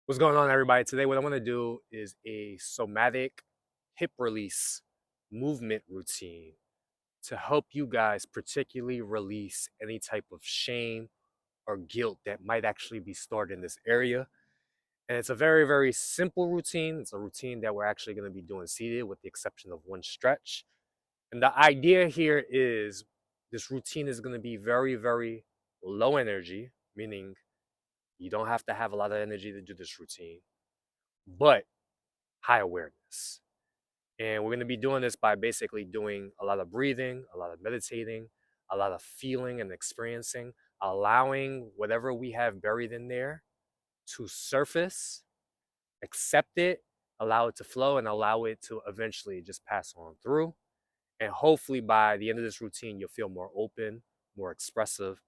What's going on, everybody? Today, what I want to do is a somatic hip release movement routine to help you guys particularly release any type of shame or guilt that might actually be stored in this area. And it's a very, very simple routine. It's a routine that we're actually going to be doing seated with the exception of one stretch. And the idea here is this routine is going to be very, very low energy, meaning you don't have to have a lot of energy to do this routine, but high awareness. And we're going to be doing this by basically doing a lot of breathing, a lot of meditating, a lot of feeling and experiencing, allowing whatever we have buried in there to surface, accept it, allow it to flow, and allow it to eventually just pass on through. And hopefully by the end of this routine, you'll feel more open, more expressive,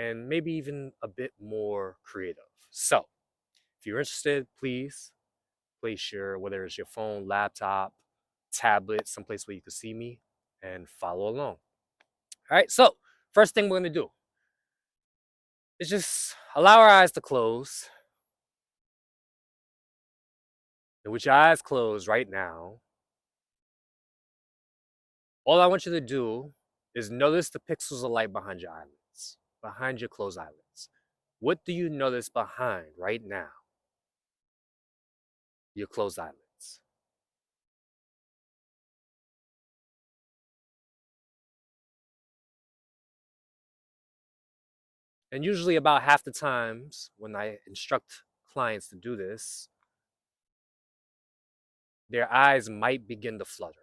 and maybe even a bit more creative. So if you're interested, please place your, whether it's your phone, laptop, tablet, someplace where you can see me and follow along. All right, so first thing we're gonna do is just allow our eyes to close. And with your eyes closed right now, all I want you to do is notice the pixels of light behind your eyelids, behind your closed eyelids. What do you notice behind right now your closed eyelids? And usually about half the times when I instruct clients to do this, their eyes might begin to flutter.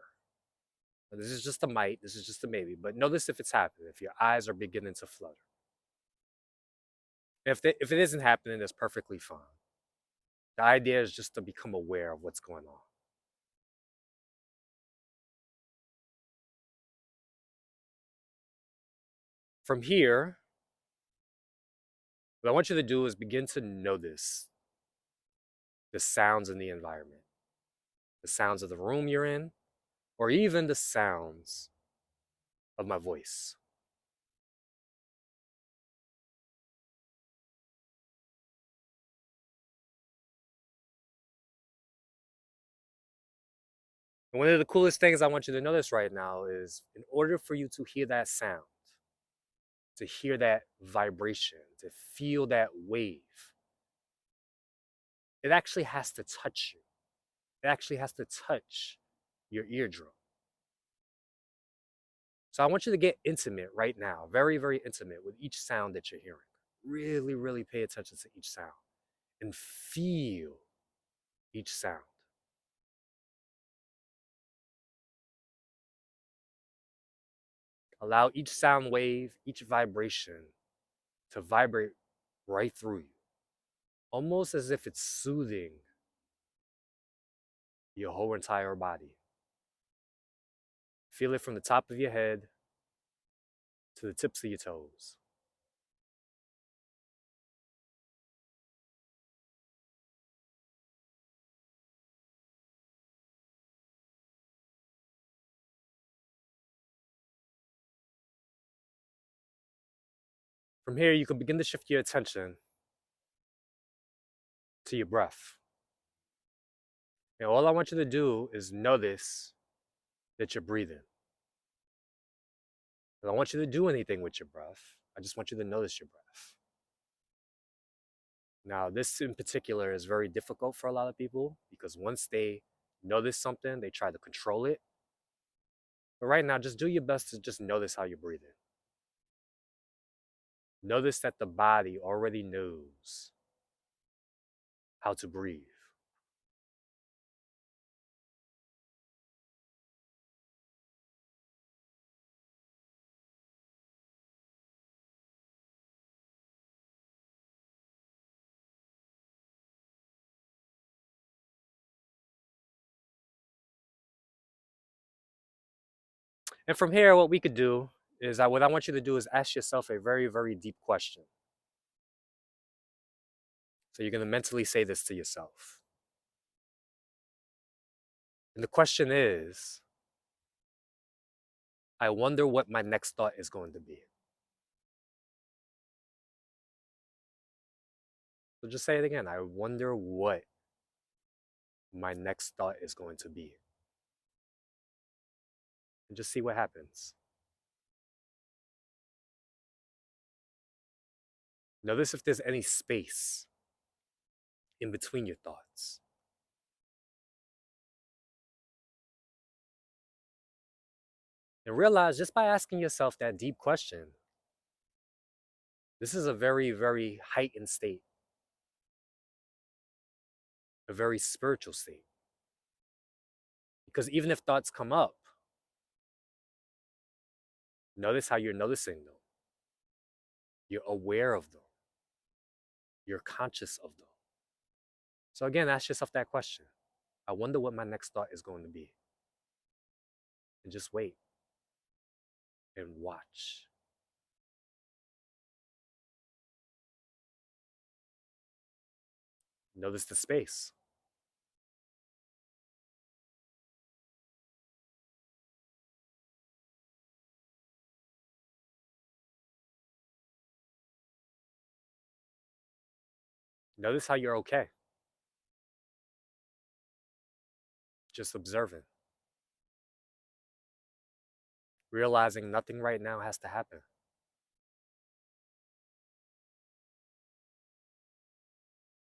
Now, this is just a might, this is just a maybe, but notice if it's happening, if your eyes are beginning to flutter. If it isn't happening, that's perfectly fine. The idea is just to become aware of what's going on. From here, what I want you to do is begin to notice the sounds in the environment, the sounds of the room you're in, or even the sounds of my voice. And one of the coolest things I want you to notice right now is in order for you to hear that sound, to hear that vibration, to feel that wave, it actually has to touch you. It actually has to touch your eardrum. So I want you to get intimate right now, very, very intimate with each sound that you're hearing. Really, really pay attention to each sound and feel each sound. Allow each sound wave, each vibration to vibrate right through you, almost as if it's soothing your whole entire body. Feel it from the top of your head to the tips of your toes. From here, you can begin to shift your attention to your breath. And all I want you to do is notice that you're breathing. I don't want you to do anything with your breath. I just want you to notice your breath. Now, this in particular is very difficult for a lot of people because once they notice something, they try to control it. But right now, just do your best to just notice how you're breathing. Notice that the body already knows how to breathe. And from here, what we could do is what I want you to do is ask yourself a very, very deep question. So you're going to mentally say this to yourself. And the question is, I wonder what my next thought is going to be. So just say it again. I wonder what my next thought is going to be. And just see what happens. Notice if there's any space in between your thoughts. And realize just by asking yourself that deep question, this is a very, very heightened state, a very spiritual state. Because even if thoughts come up, notice how you're noticing them. You're aware of them. You're conscious of them. So again, ask yourself that question. I wonder what my next thought is going to be. And just wait and watch. Notice the space. Notice how you're okay. Just observing. Realizing nothing right now has to happen.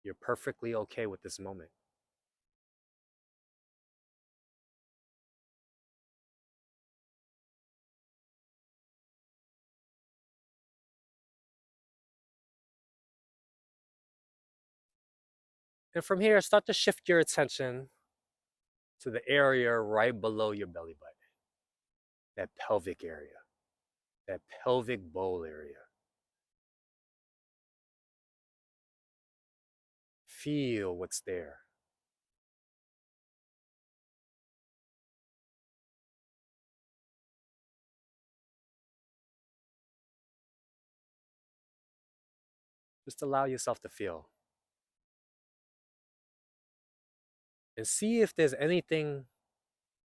You're perfectly okay with this moment. And from here, start to shift your attention to the area right below your belly button. That pelvic area. That pelvic bowl area. Feel what's there. Just allow yourself to feel. And see if there's anything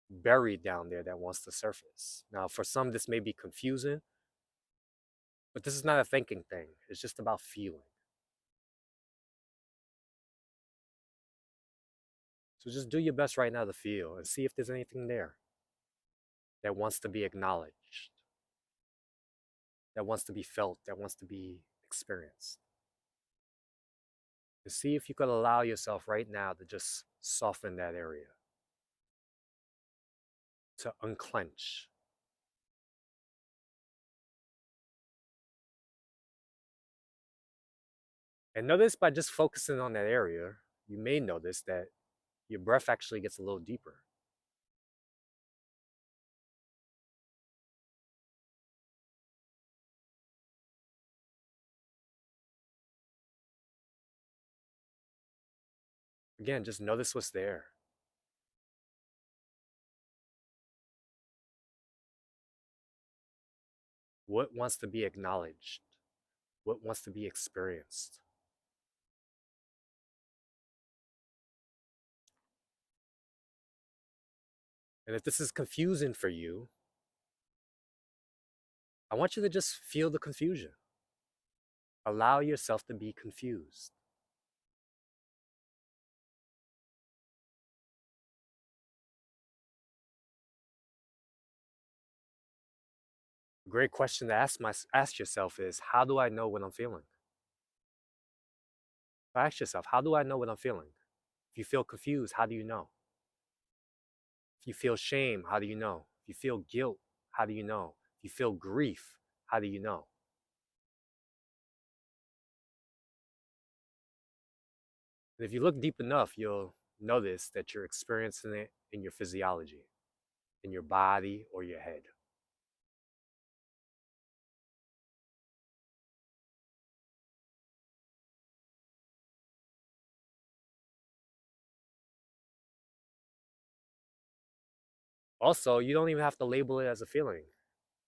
buried down there that wants to surface. Now, for some, this may be confusing, but this is not a thinking thing. It's just about feeling. So just do your best right now to feel and see if there's anything there that wants to be acknowledged, that wants to be felt, that wants to be experienced. And see if you could allow yourself right now to just soften that area, to unclench. And notice by just focusing on that area, you may notice that your breath actually gets a little deeper. Again, just notice what's there. What wants to be acknowledged? What wants to be experienced? And if this is confusing for you, I want you to just feel the confusion. Allow yourself to be confused. A great question to ask yourself is, how do I know what I'm feeling? So ask yourself, how do I know what I'm feeling? If you feel confused, how do you know? If you feel shame, how do you know? If you feel guilt, how do you know? If you feel grief, how do you know? And if you look deep enough, you'll notice that you're experiencing it in your physiology, in your body or your head. Also, you don't even have to label it as a feeling.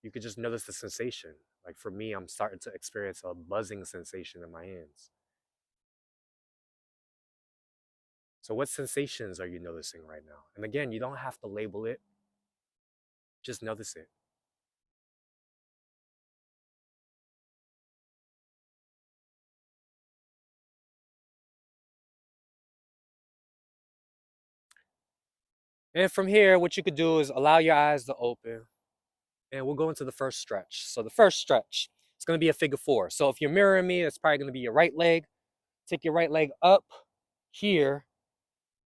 You could just notice the sensation. Like for me, I'm starting to experience a buzzing sensation in my hands. So what sensations are you noticing right now? And again, you don't have to label it. Just notice it. And from here, what you could do is allow your eyes to open, and we'll go into the first stretch. So the first stretch, it's going to be a figure four. So if you're mirroring me, it's probably going to be your right leg. Take your right leg up here,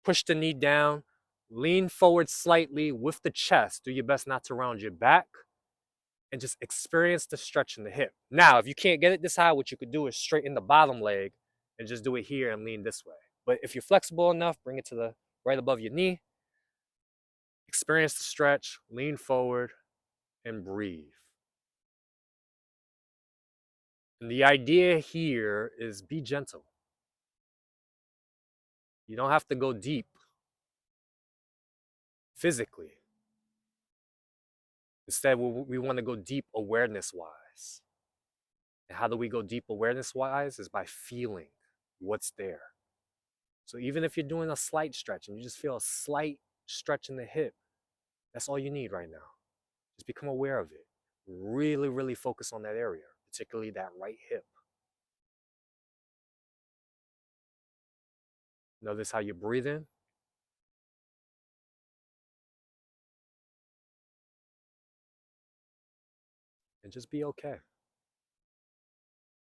push the knee down, lean forward slightly with the chest. Do your best not to round your back, and just experience the stretch in the hip. Now, if you can't get it this high, what you could do is straighten the bottom leg and just do it here and lean this way. But if you're flexible enough, bring it to the right above your knee, experience the stretch, lean forward, and breathe. And the idea here is be gentle. You don't have to go deep physically. Instead, we want to go deep awareness wise. And how do we go deep awareness wise? Is by feeling what's there. So even if you're doing a slight stretch and you just feel a slight stretch in the hip, that's all you need right now. Just become aware of it. Really, really focus on that area, particularly that right hip. Notice how you're breathing. And just be okay.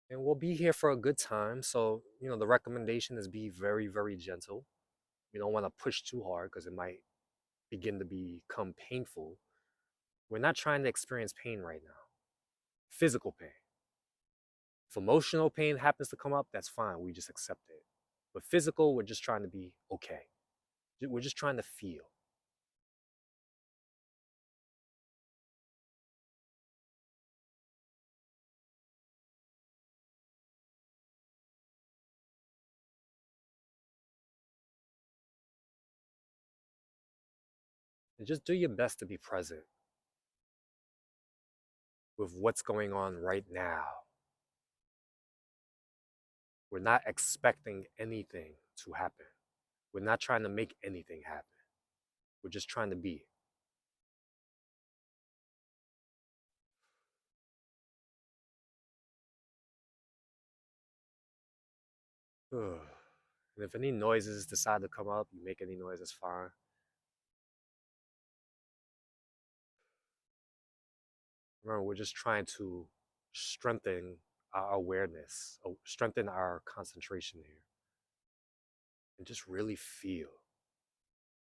And we'll be here for a good time. So, the recommendation is be very, very gentle. You don't want to push too hard because it might begin to become painful. We're not trying to experience pain right now, physical pain. If emotional pain happens to come up, that's fine. We just accept it. But physical, we're just trying to be okay. We're just trying to feel. And just do your best to be present with what's going on right now. We're not expecting anything to happen. We're not trying to make anything happen. We're just trying to be. And if any noises decide to come up, you make any noise, that's fine. Remember, we're just trying to strengthen our awareness, strengthen our concentration here, and just really feel.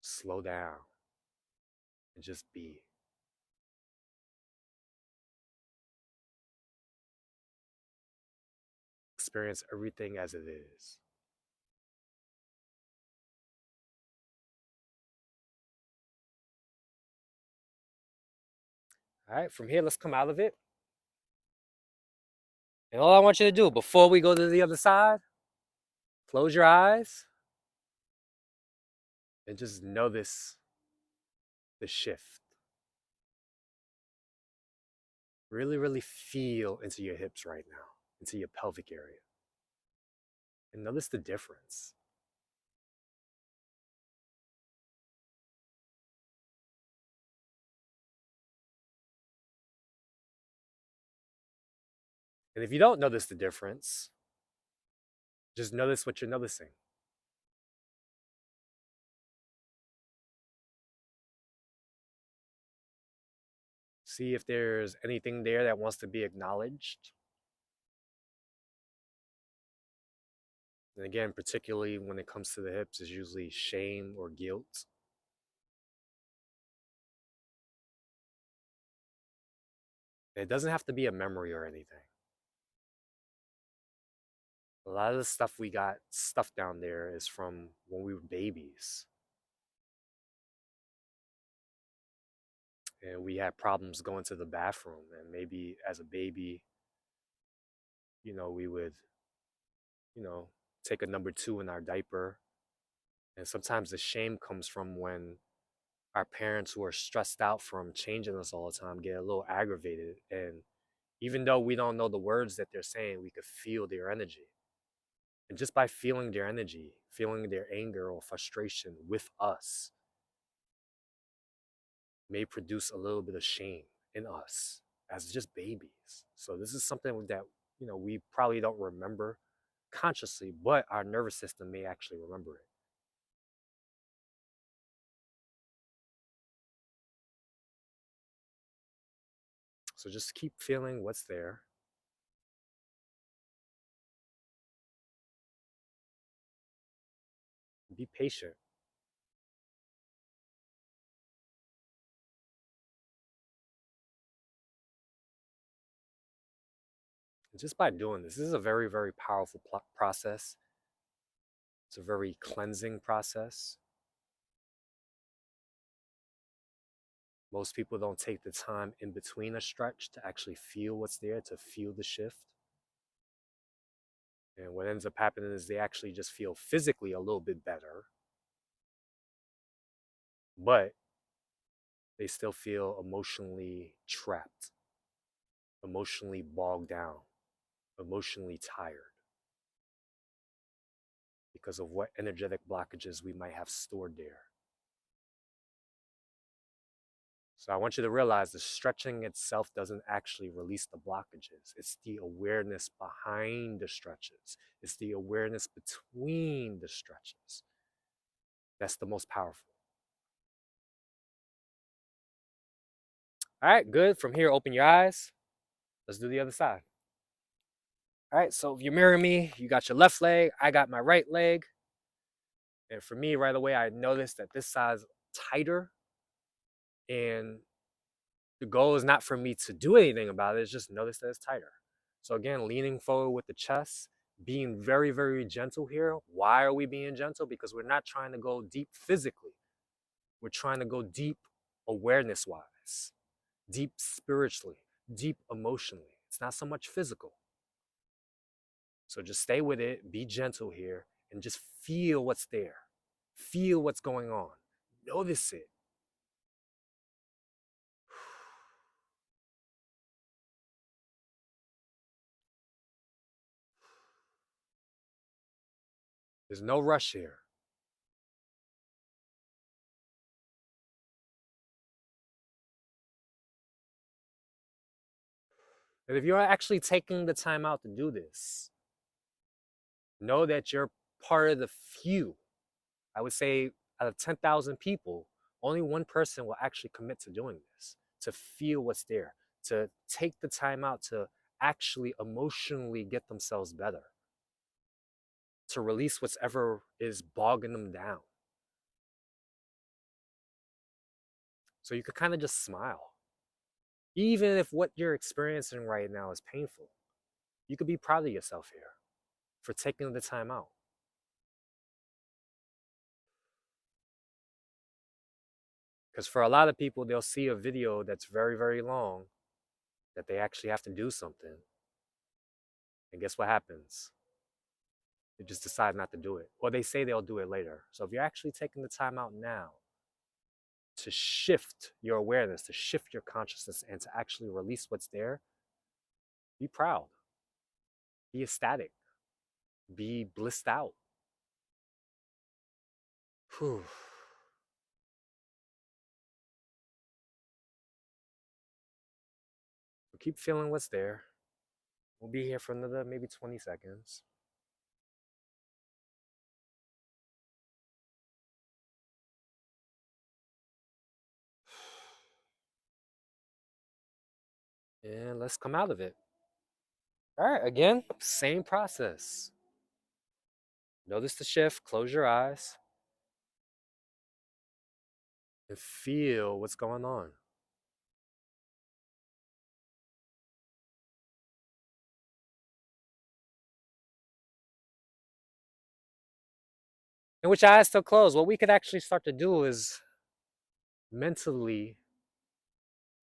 Slow down and just be. Experience everything as it is. All right, from here, let's come out of it. And all I want you to do before we go to the other side, close your eyes and just notice the shift. Really, really feel into your hips right now, into your pelvic area. And notice the difference. And if you don't notice the difference, just notice what you're noticing. See if there's anything there that wants to be acknowledged. And again, particularly when it comes to the hips, is usually shame or guilt. And it doesn't have to be a memory or anything. A lot of the stuff we got stuffed down there is from when we were babies. And we had problems going to the bathroom. And maybe as a baby, we would, take a number two in our diaper. And sometimes the shame comes from when our parents who are stressed out from changing us all the time get a little aggravated. And even though we don't know the words that they're saying, we could feel their energy. And just by feeling their energy, feeling their anger or frustration with us, may produce a little bit of shame in us as just babies. So this is something that, we probably don't remember consciously, but our nervous system may actually remember it. So just keep feeling what's there. Be patient. And just by doing this is a very, very powerful process. It's a very cleansing process. Most people don't take the time in between a stretch to actually feel what's there, to feel the shift. And what ends up happening is they actually just feel physically a little bit better, but they still feel emotionally trapped, emotionally bogged down, emotionally tired because of what energetic blockages we might have stored there. So I want you to realize the stretching itself doesn't actually release the blockages. It's the awareness behind the stretches. It's the awareness between the stretches. That's the most powerful. All right, good. From here, open your eyes. Let's do the other side. All right, so if you mirror me, you got your left leg, I got my right leg. And for me, right away, I noticed that this side's tighter. And the goal is not for me to do anything about it, it's just notice that it's tighter. So again, leaning forward with the chest, being very, very gentle here. Why are we being gentle? Because we're not trying to go deep physically. We're trying to go deep awareness-wise, deep spiritually, deep emotionally. It's not so much physical. So just stay with it, be gentle here, and just feel what's there. Feel what's going on. Notice it. There's no rush here. And if you're actually taking the time out to do this, know that you're part of the few. I would say out of 10,000 people, only one person will actually commit to doing this, to feel what's there, to take the time out to actually emotionally get themselves better, to release whatever is bogging them down. So you could kind of just smile. Even if what you're experiencing right now is painful, you could be proud of yourself here for taking the time out. Because for a lot of people, they'll see a video that's very, very long that they actually have to do something. And guess what happens? They just decide not to do it. Or they say they'll do it later. So if you're actually taking the time out now to shift your awareness, to shift your consciousness, and to actually release what's there, be proud. Be ecstatic. Be blissed out. Whew. We'll keep feeling what's there. We'll be here for another maybe 20 seconds. And let's come out of it. All right, again, same process. Notice the shift, close your eyes, and feel what's going on. And with your eyes still closed, what we could actually start to do is mentally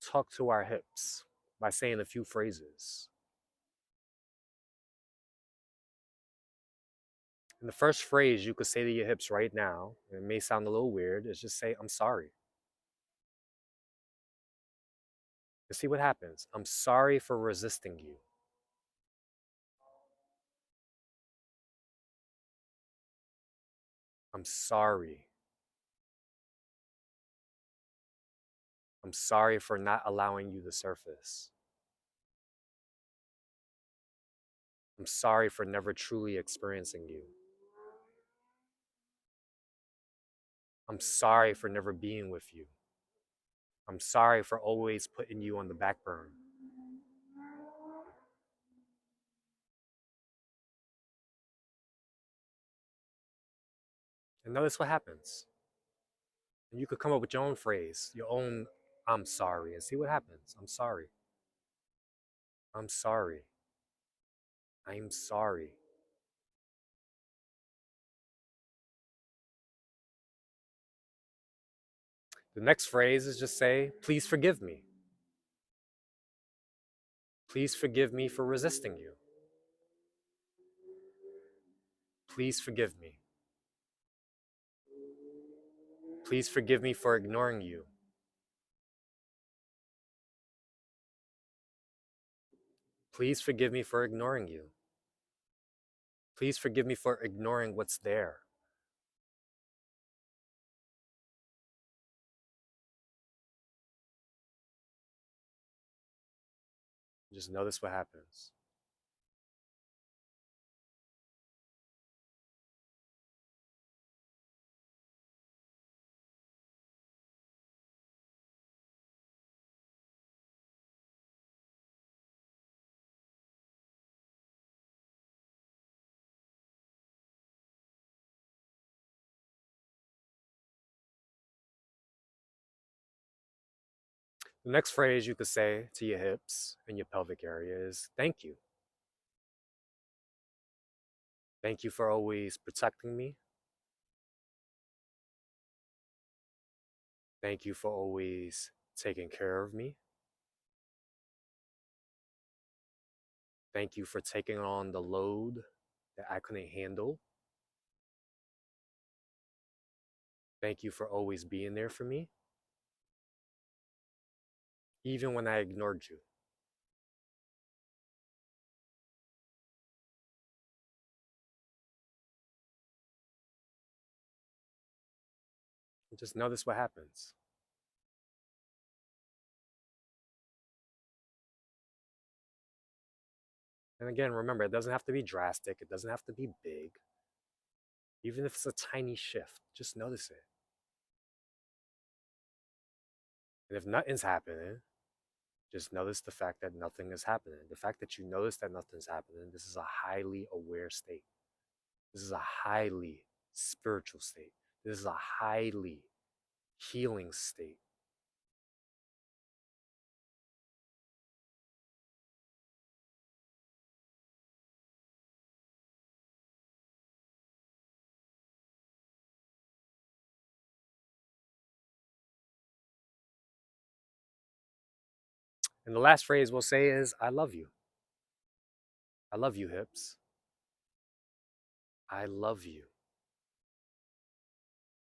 talk to our hips by saying a few phrases. And the first phrase you could say to your hips right now, and it may sound a little weird, is just say, I'm sorry. And see what happens. I'm sorry for resisting you. I'm sorry. I'm sorry for not allowing you to surface. I'm sorry for never truly experiencing you. I'm sorry for never being with you. I'm sorry for always putting you on the back burner. And notice what happens. And you could come up with your own phrase, your own I'm sorry, and see what happens. I'm sorry. I'm sorry. I'm sorry. The next phrase is just say, please forgive me. Please forgive me for resisting you. Please forgive me. Please forgive me for ignoring you. Please forgive me for ignoring you. Please forgive me for ignoring what's there. Just notice what happens. The next phrase you could say to your hips and your pelvic area is thank you. Thank you for always protecting me. Thank you for always taking care of me. Thank you for taking on the load that I couldn't handle. Thank you for always being there for me, even when I ignored you. Just notice what happens. And again, remember, it doesn't have to be drastic. It doesn't have to be big. Even if it's a tiny shift, just notice it. And if nothing's happening, just notice the fact that nothing is happening. The fact that you notice that nothing's happening, this is a highly aware state. This is a highly spiritual state. This is a highly healing state. And the last phrase we'll say is, I love you. I love you, hips. I love you.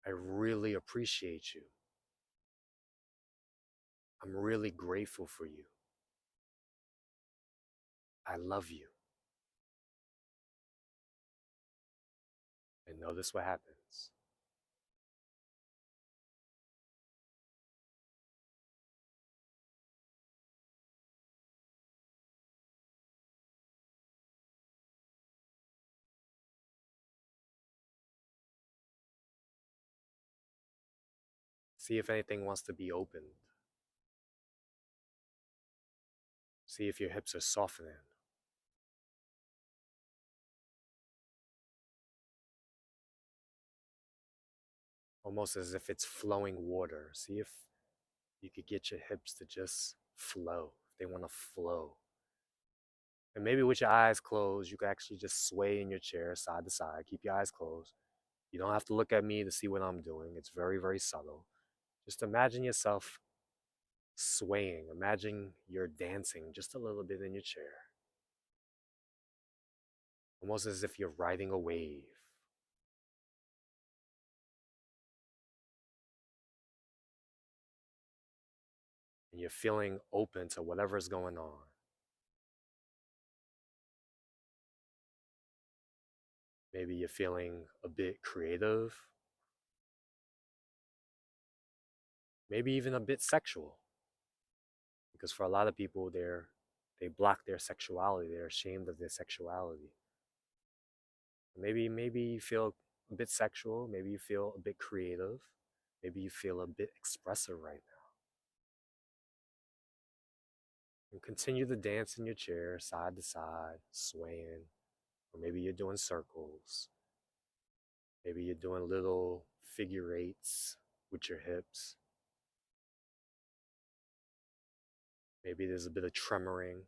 I really appreciate you. I'm really grateful for you. I love you. And notice what happens. See if anything wants to be opened. See if your hips are softening. Almost as if it's flowing water. See if you could get your hips to just flow. If they want to flow. And maybe with your eyes closed, you can actually just sway in your chair side to side. Keep your eyes closed. You don't have to look at me to see what I'm doing. It's very, very subtle. Just imagine yourself swaying. Imagine you're dancing just a little bit in your chair. Almost as if you're riding a wave. And you're feeling open to whatever's going on. Maybe you're feeling a bit creative. Maybe even a bit sexual. Because for a lot of people, they block their sexuality. They're ashamed of their sexuality. Maybe you feel a bit sexual. Maybe you feel a bit creative. Maybe you feel a bit expressive right now. And continue to dance in your chair, side to side, swaying. Or maybe you're doing circles. Maybe you're doing little figure eights with your hips. Maybe there's a bit of tremoring.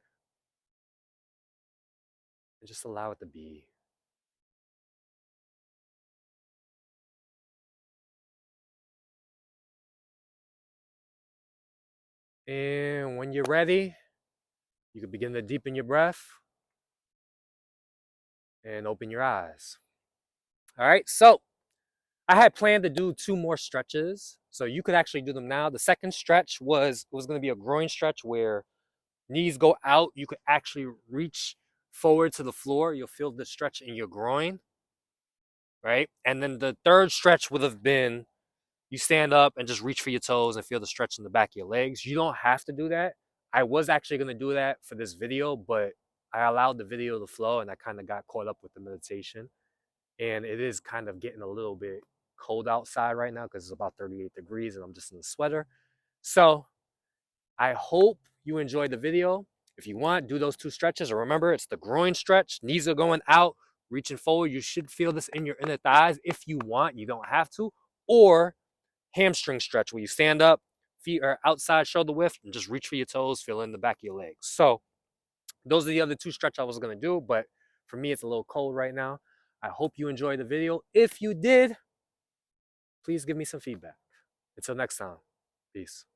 And just allow it to be. And when you're ready, you can begin to deepen your breath and open your eyes. All right, so I had planned to do 2 more stretches, so you could actually do them now. The second stretch was going to be a groin stretch where knees go out. You could actually reach forward to the floor. You'll feel the stretch in your groin, right? And then the third stretch would have been you stand up and just reach for your toes and feel the stretch in the back of your legs. You don't have to do that. I was actually going to do that for this video, but I allowed the video to flow and I kind of got caught up with the meditation. And it is kind of getting a little bit cold outside right now because it's about 38 degrees and I'm just in a sweater. So I hope you enjoyed the video. If you want, do those 2 stretches. Or remember, it's the groin stretch. Knees are going out, reaching forward. You should feel this in your inner thighs if you want. You don't have to. Or hamstring stretch where you stand up, feet are outside shoulder width, and just reach for your toes, feel in the back of your legs. So those are the other 2 stretches I was going to do, but for me, it's a little cold right now. I hope you enjoyed the video. If you did, please give me some feedback. Until next time, peace.